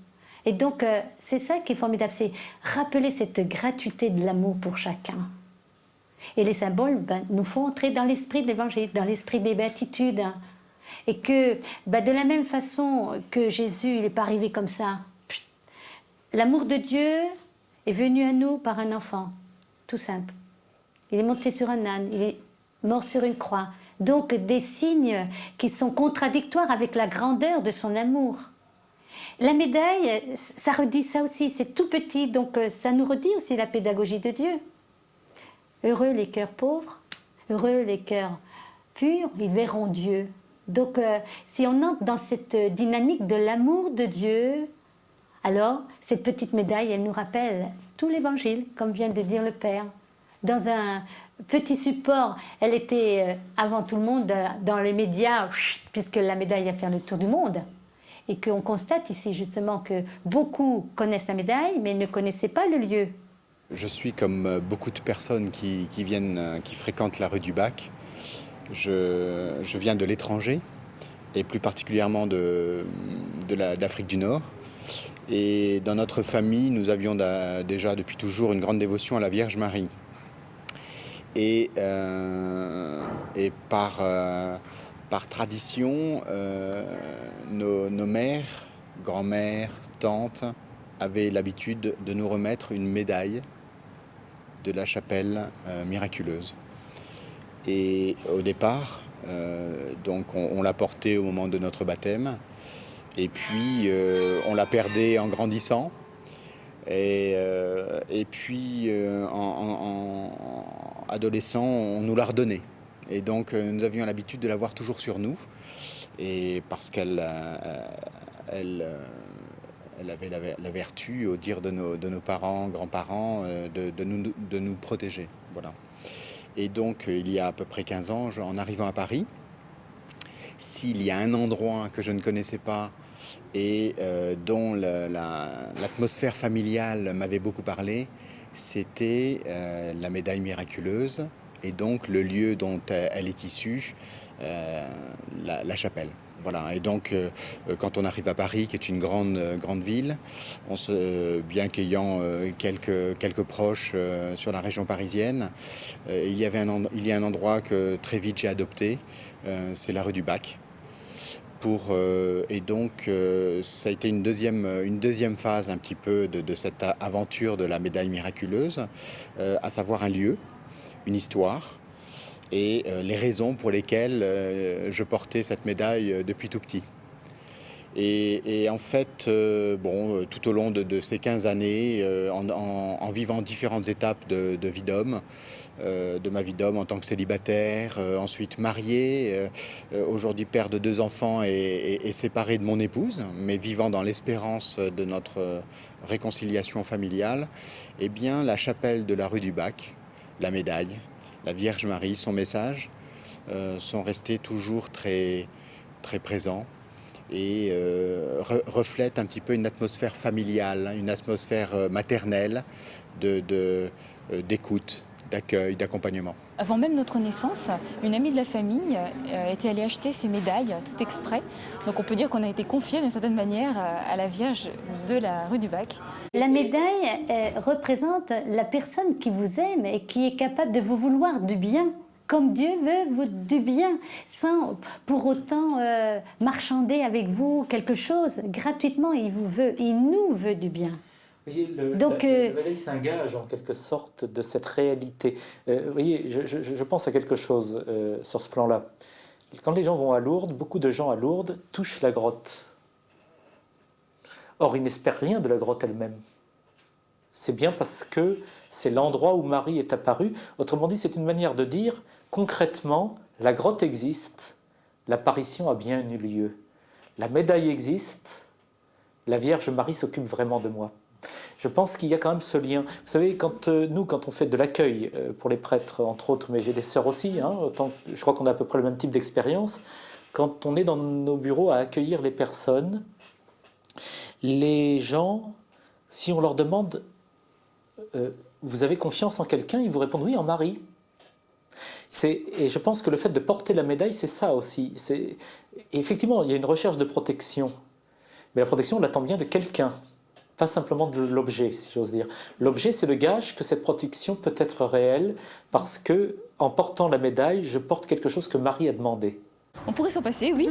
Et donc, c'est ça qui est formidable, c'est rappeler cette gratuité de l'amour pour chacun. Et les symboles nous font entrer dans l'esprit de l'Évangile, dans l'esprit des béatitudes. Et que, de la même façon que Jésus, il n'est pas arrivé comme ça. L'amour de Dieu est venu à nous par un enfant, tout simple. Il est monté sur un âne, il est mort sur une croix. Donc des signes qui sont contradictoires avec la grandeur de son amour. La médaille, ça redit ça aussi, c'est tout petit, donc ça nous redit aussi la pédagogie de Dieu. Heureux les cœurs pauvres, heureux les cœurs purs, ils verront Dieu. Donc si on entre dans cette dynamique de l'amour de Dieu, alors cette petite médaille, elle nous rappelle tout l'Évangile, comme vient de dire le Père. Dans un petit support, elle était avant tout le monde dans les médias, puisque la médaille a fait le tour du monde. Et qu'on constate ici justement que beaucoup connaissent la médaille, mais ne connaissaient pas le lieu. Je suis comme beaucoup de personnes qui fréquentent la rue du Bac. Je viens de l'étranger, et plus particulièrement d'Afrique du Nord. Et dans notre famille, nous avions déjà depuis toujours une grande dévotion à la Vierge Marie. Et par tradition, nos mères, grand-mères, tantes avaient l'habitude de nous remettre une médaille de la chapelle miraculeuse. Et au départ, donc on l'a portée au moment de notre baptême, et puis on la perdait en grandissant, et puis en adolescent, on nous la redonnait. Et donc nous avions l'habitude de l'avoir toujours sur nous, et parce qu'elle avait la vertu, au dire de nos parents, grands-parents, de nous protéger. Voilà. Et donc, il y a à peu près 15 ans, en arrivant à Paris, s'il y a un endroit que je ne connaissais pas et dont l'atmosphère familiale m'avait beaucoup parlé, c'était la médaille miraculeuse et donc le lieu dont elle est issue, la chapelle. Voilà. Et donc, quand on arrive à Paris, qui est une grande ville, bien qu'ayant quelques proches sur la région parisienne, il y a un endroit que très vite j'ai adopté, c'est la rue du Bac. Et donc, ça a été une deuxième phase un petit peu de cette aventure de la médaille miraculeuse, à savoir un lieu, une histoire, et les raisons pour lesquelles je portais cette médaille depuis tout petit. Et en fait, tout au long de ces 15 années, en vivant différentes étapes de vie d'homme, de ma vie d'homme en tant que célibataire, ensuite marié, aujourd'hui père de 2 enfants et séparé de mon épouse, mais vivant dans l'espérance de notre réconciliation familiale, eh bien la chapelle de la rue du Bac, la médaille, la Vierge Marie, son message, sont restés toujours très, très présents et reflètent un petit peu une atmosphère familiale, une atmosphère maternelle d'écoute, d'accueil, d'accompagnement. Avant même notre naissance, une amie de la famille était allée acheter ces médailles tout exprès. Donc on peut dire qu'on a été confiés d'une certaine manière à la Vierge de la rue du Bac. La médaille représente la personne qui vous aime et qui est capable de vous vouloir du bien, comme Dieu veut du bien, sans pour autant marchander avec vous quelque chose. Gratuitement, il nous veut du bien. Vous voyez, la médaille, c'est un gage en quelque sorte de cette réalité. Vous voyez, je pense à quelque chose sur ce plan-là. Quand les gens vont à Lourdes, beaucoup de gens à Lourdes touchent la grotte. Or, ils n'espèrent rien de la grotte elle-même. C'est bien parce que c'est l'endroit où Marie est apparue. Autrement dit, c'est une manière de dire, concrètement, la grotte existe, l'apparition a bien eu lieu. La médaille existe, la Vierge Marie s'occupe vraiment de moi. Je pense qu'il y a quand même ce lien. Vous savez, quand on fait de l'accueil pour les prêtres, entre autres, mais j'ai des sœurs aussi, je crois qu'on a à peu près le même type d'expérience, quand on est dans nos bureaux à accueillir les personnes, les gens, si on leur demande « Vous avez confiance en quelqu'un ?» ils vous répondent « Oui, en Marie ». Et je pense que le fait de porter la médaille, c'est ça aussi. Effectivement, il y a une recherche de protection, mais la protection, on l'attend bien de quelqu'un, pas simplement de l'objet, si j'ose dire. L'objet, c'est le gage que cette protection peut être réelle, parce que en portant la médaille, je porte quelque chose que Marie a demandé. On pourrait s'en passer, oui,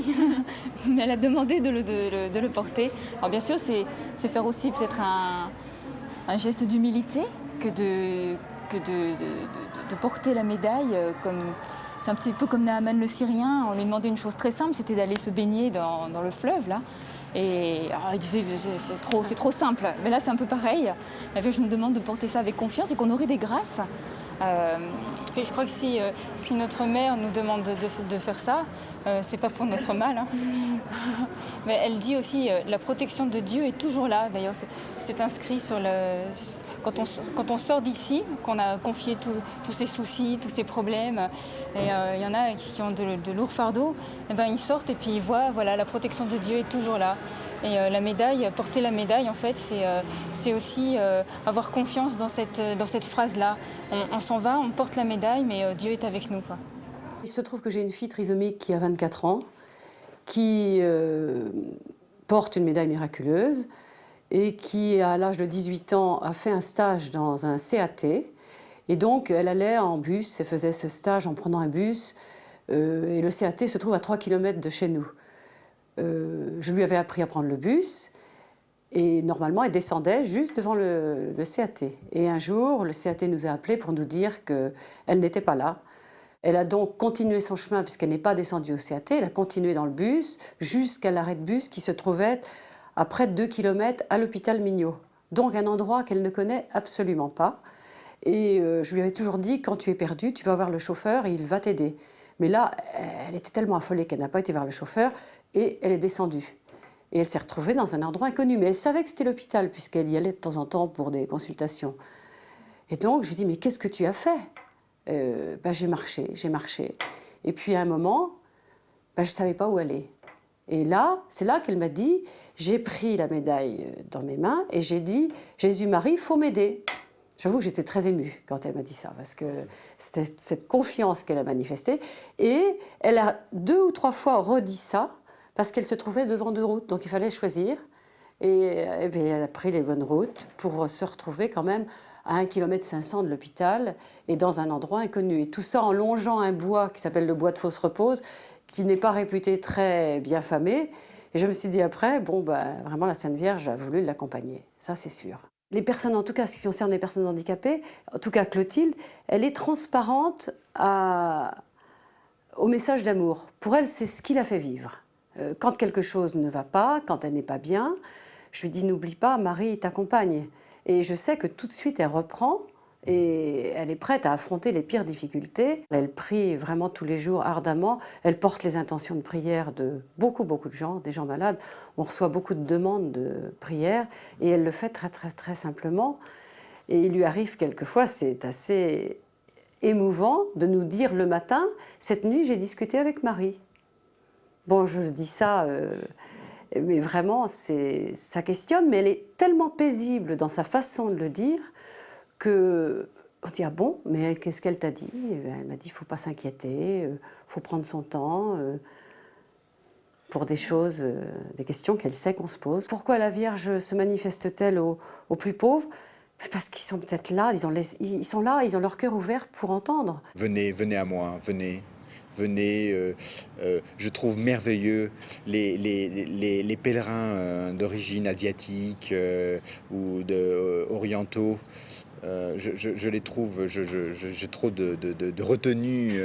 mais elle a demandé de le porter. Alors bien sûr, c'est faire aussi peut-être un geste d'humilité que de porter la médaille. C'est un petit peu comme Naaman le Syrien. On lui demandait une chose très simple, c'était d'aller se baigner dans le fleuve, là. Et alors, il disait, c'est trop simple. Mais là, c'est un peu pareil. La Vierge nous demande de porter ça avec confiance et qu'on aurait des grâces. Et je crois que si notre mère nous demande de faire ça, c'est pas pour notre mal. Hein. Mais elle dit aussi la protection de Dieu est toujours là. D'ailleurs, c'est inscrit sur quand on sort d'ici, qu'on a confié tous ses soucis, tous ses problèmes, et il y en a qui ont de lourds fardeaux, et ben ils sortent et puis ils voient, voilà, la protection de Dieu est toujours là. Et la médaille, porter la médaille, en fait, c'est aussi avoir confiance dans cette phrase-là. On s'en va, on porte la médaille, mais Dieu est avec nous, quoi. Il se trouve que j'ai une fille trisomique qui a 24 ans, qui porte une médaille miraculeuse et qui, à l'âge de 18 ans, a fait un stage dans un CAT. Et donc, elle allait en bus, elle faisait ce stage en prenant un bus. Et le CAT se trouve à 3 km de chez nous. Je lui avais appris à prendre le bus. Et normalement, elle descendait juste devant le CAT. Et un jour, le CAT nous a appelés pour nous dire qu'elle n'était pas là. Elle a donc continué son chemin, puisqu'elle n'est pas descendue au CAT. Elle a continué dans le bus jusqu'à l'arrêt de bus qui se trouvait à près de 2 km à l'hôpital Mignot. Donc un endroit qu'elle ne connaît absolument pas. Et je lui avais toujours dit, quand tu es perdu, tu vas voir le chauffeur et il va t'aider. Mais là, elle était tellement affolée qu'elle n'a pas été voir le chauffeur et elle est descendue. Et elle s'est retrouvée dans un endroit inconnu. Mais elle savait que c'était l'hôpital, puisqu'elle y allait de temps en temps pour des consultations. Et donc, je lui dis, mais qu'est-ce que tu as fait ? J'ai marché. Et puis, à un moment, je ne savais pas où aller. Et là, c'est là qu'elle m'a dit, j'ai pris la médaille dans mes mains et j'ai dit, Jésus-Marie, il faut m'aider. J'avoue que j'étais très émue quand elle m'a dit ça, parce que c'était cette confiance qu'elle a manifestée. Et elle a 2 ou 3 fois redit ça, parce qu'elle se trouvait devant 2 routes, donc il fallait choisir. Et elle a pris les bonnes routes pour se retrouver quand même à 1,5 km de l'hôpital et dans un endroit inconnu. Et tout ça en longeant un bois qui s'appelle le bois de Fausse-Repose, qui n'est pas réputé très bien famé. Et je me suis dit après, vraiment la Sainte Vierge a voulu l'accompagner, ça c'est sûr. Les personnes, en tout cas, ce qui concerne les personnes handicapées, en tout cas Clotilde, elle est transparente au message d'amour. Pour elle, c'est ce qui la fait vivre. Quand quelque chose ne va pas, quand elle n'est pas bien, je lui dis, n'oublie pas, Marie t'accompagne. Et je sais que tout de suite, elle reprend et elle est prête à affronter les pires difficultés. Elle prie vraiment tous les jours ardemment. Elle porte les intentions de prière de beaucoup de gens, des gens malades. On reçoit beaucoup de demandes de prière et elle le fait très simplement. Et il lui arrive quelquefois, c'est assez émouvant, de nous dire le matin, cette nuit, j'ai discuté avec Marie. Bon, je dis ça, mais vraiment, ça questionne, mais elle est tellement paisible dans sa façon de le dire qu'on dit, ah bon, mais qu'est-ce qu'elle t'a dit ? Elle m'a dit, il ne faut pas s'inquiéter, il faut prendre son temps pour des choses, des questions qu'elle sait qu'on se pose. Pourquoi la Vierge se manifeste-t-elle aux plus pauvres ? Parce qu'ils sont peut-être là, ils sont là, ils ont leur cœur ouvert pour entendre. Venez à moi, venez. Je trouve merveilleux les pèlerins d'origine asiatique ou orientaux. Je les trouve, j'ai trop de retenue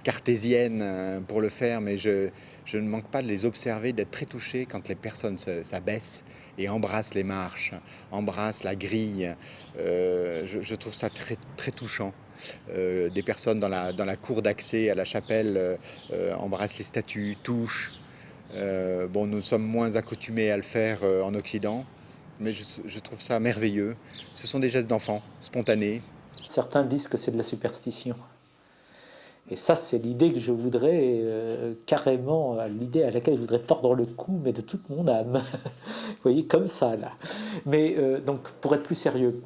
cartésienne pour le faire, mais je ne manque pas de les observer, d'être très touché quand les personnes s'abaissent et embrassent les marches, embrassent la grille. Je trouve ça très touchant. Des personnes dans la cour d'accès à la chapelle embrassent les statues, touchent. Nous sommes moins accoutumés à le faire en Occident, mais je trouve ça merveilleux. Ce sont des gestes d'enfants, spontanés. Certains disent que c'est de la superstition. Et ça, c'est l'idée que je voudrais carrément, l'idée à laquelle je voudrais tordre le cou, mais de toute mon âme. Vous voyez, comme ça, là. Mais donc, pour être plus sérieux,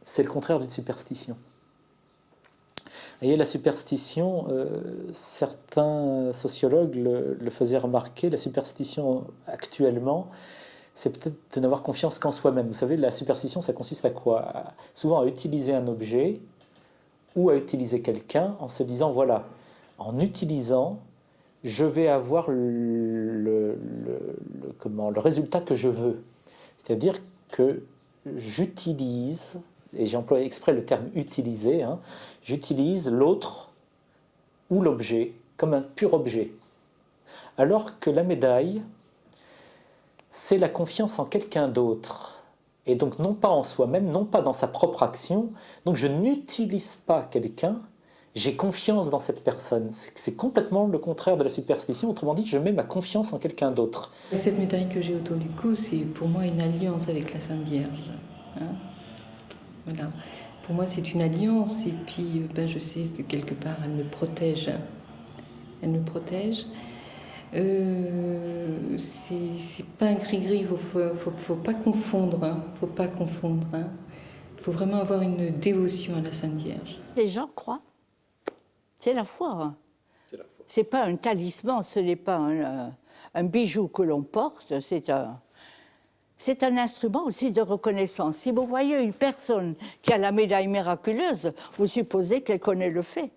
c'est le contraire d'une superstition. Vous voyez, la superstition, certains sociologues le faisaient remarquer, la superstition actuellement, c'est peut-être de n'avoir confiance qu'en soi-même. Vous savez, la superstition, ça consiste à quoi ? Souvent à utiliser un objet ou à utiliser quelqu'un en se disant, voilà, en utilisant, je vais avoir le résultat que je veux. C'est-à-dire que j'utilise, et j'emploie exprès le terme « utiliser », j'utilise l'autre ou l'objet comme un pur objet. Alors que la médaille, c'est la confiance en quelqu'un d'autre. Et donc non pas en soi-même, non pas dans sa propre action. Donc je n'utilise pas quelqu'un, j'ai confiance dans cette personne. C'est complètement le contraire de la superstition. Autrement dit, je mets ma confiance en quelqu'un d'autre. Cette médaille que j'ai autour du cou, c'est pour moi une alliance avec la Sainte Vierge. Voilà. Pour moi, c'est une alliance et puis je sais que quelque part, elle me protège. Elle me protège. C'est pas un gris-gris, faut pas confondre. Faut pas confondre. Il faut vraiment avoir une dévotion à la Sainte Vierge. Les gens croient. C'est la foi. C'est pas un talisman, ce n'est pas un bijou que l'on porte, C'est un instrument aussi de reconnaissance. Si vous voyez une personne qui a la médaille miraculeuse, vous supposez qu'elle connaît le fait.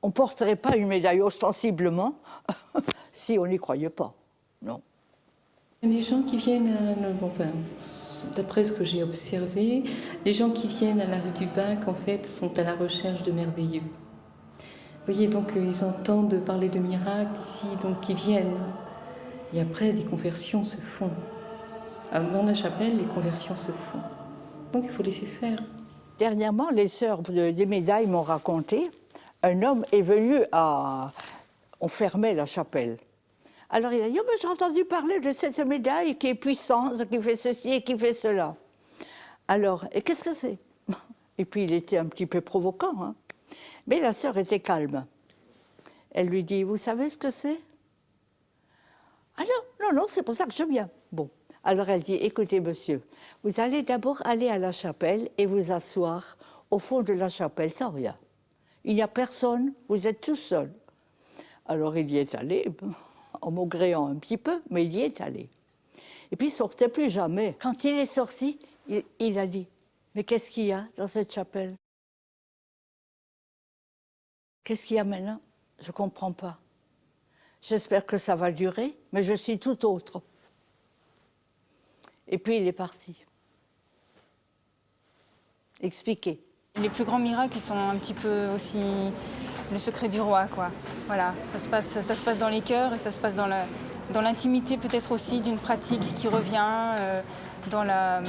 On ne porterait pas une médaille ostensiblement si on n'y croyait pas. Non. Les gens qui viennent, d'après ce que j'ai observé, les gens qui viennent à la rue du Bac, en fait, sont à la recherche de merveilleux. Vous voyez, donc ils entendent parler de miracles ici, donc ils viennent. Et après, des conversions se font. Dans la chapelle, les conversions se font. Donc il faut laisser faire. Dernièrement, les sœurs des médailles m'ont raconté, un homme est venu on fermait la chapelle. Alors il a dit, oh, j'ai entendu parler de cette médaille qui est puissante, qui fait ceci et qui fait cela. Alors, et qu'est-ce que c'est? Et puis il était un petit peu provoquant, hein. Mais la sœur était calme. Elle lui dit, vous savez ce que c'est? Ah non, c'est pour ça que je viens. Bon, alors elle dit, écoutez monsieur, vous allez d'abord aller à la chapelle et vous asseoir au fond de la chapelle sans rien. Il n'y a personne, vous êtes tout seul. Alors il y est allé, en maugréant un petit peu, mais il y est allé. Et puis il ne sortait plus jamais. Quand il est sorti, il a dit, mais qu'est-ce qu'il y a dans cette chapelle? Qu'est-ce qu'il y a maintenant? Je ne comprends pas. J'espère que ça va durer, mais je suis tout autre. Et puis il est parti. Expliquez. Les plus grands miracles, ils sont un petit peu aussi le secret du roi, quoi. Voilà, ça se passe dans les cœurs et ça se passe dans l'intimité peut-être aussi d'une pratique qui revient, dans la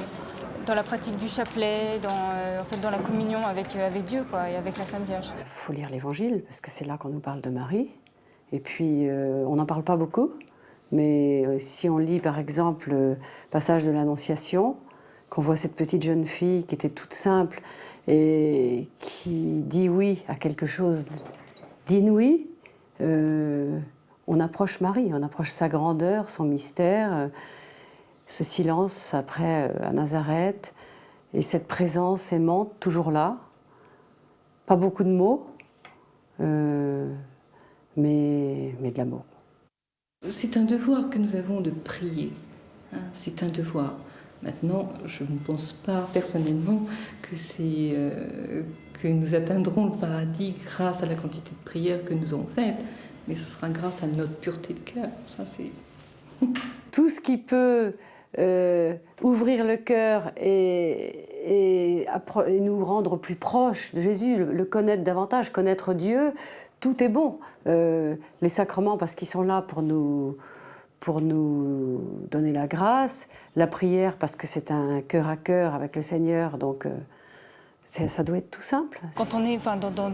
pratique du chapelet, dans la communion avec Dieu, quoi, et avec la Sainte Vierge. Il faut lire l'Évangile, parce que c'est là qu'on nous parle de Marie. Et puis, on n'en parle pas beaucoup, mais si on lit par exemple le passage de l'Annonciation, qu'on voit cette petite jeune fille qui était toute simple et qui dit oui à quelque chose d'inouï, on approche Marie, on approche sa grandeur, son mystère, ce silence après à Nazareth, et cette présence aimante toujours là, pas beaucoup de mots, mais de l'amour. C'est un devoir que nous avons de prier, hein, c'est un devoir. Maintenant, je ne pense pas personnellement que nous atteindrons le paradis grâce à la quantité de prières que nous avons faites, mais ce sera grâce à notre pureté de cœur. Ça, c'est... Tout ce qui peut ouvrir le cœur et nous rendre plus proches de Jésus, le connaître davantage, connaître Dieu, tout est bon. Les sacrements, parce qu'ils sont là pour nous donner la grâce, la prière parce que c'est un cœur à cœur avec le Seigneur, donc ça doit être tout simple. Quand on est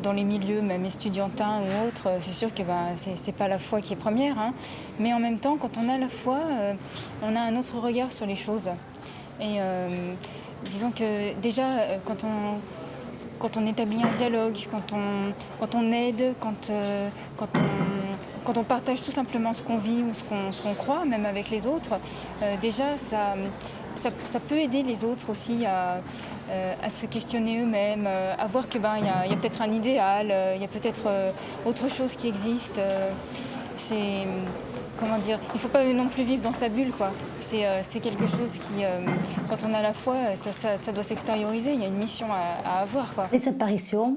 dans les milieux, même estudiantins ou autres, c'est sûr que c'est pas la foi qui est première, hein, mais en même temps, quand on a la foi, on a un autre regard sur les choses. Et disons que déjà, quand on établit un dialogue, quand on aide, quand on partage tout simplement ce qu'on vit ou ce qu'on croit, même avec les autres, déjà ça peut aider les autres aussi à se questionner eux-mêmes, à voir qu'il y a peut-être un idéal, il y a peut-être autre chose qui existe. Comment dire, il ne faut pas non plus vivre dans sa bulle, quoi. C'est quelque chose qui, quand on a la foi, ça doit s'extérioriser, il y a une mission à avoir, quoi. Les apparitions,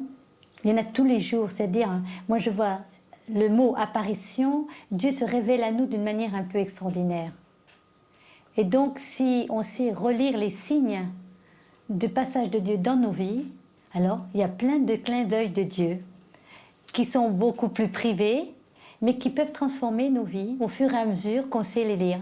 il y en a tous les jours, c'est-à-dire, moi je vois le mot apparition, Dieu se révèle à nous d'une manière un peu extraordinaire. Et donc, si on sait relire les signes de passage de Dieu dans nos vies, alors il y a plein de clins d'œil de Dieu qui sont beaucoup plus privés, mais qui peuvent transformer nos vies au fur et à mesure qu'on sait les lire.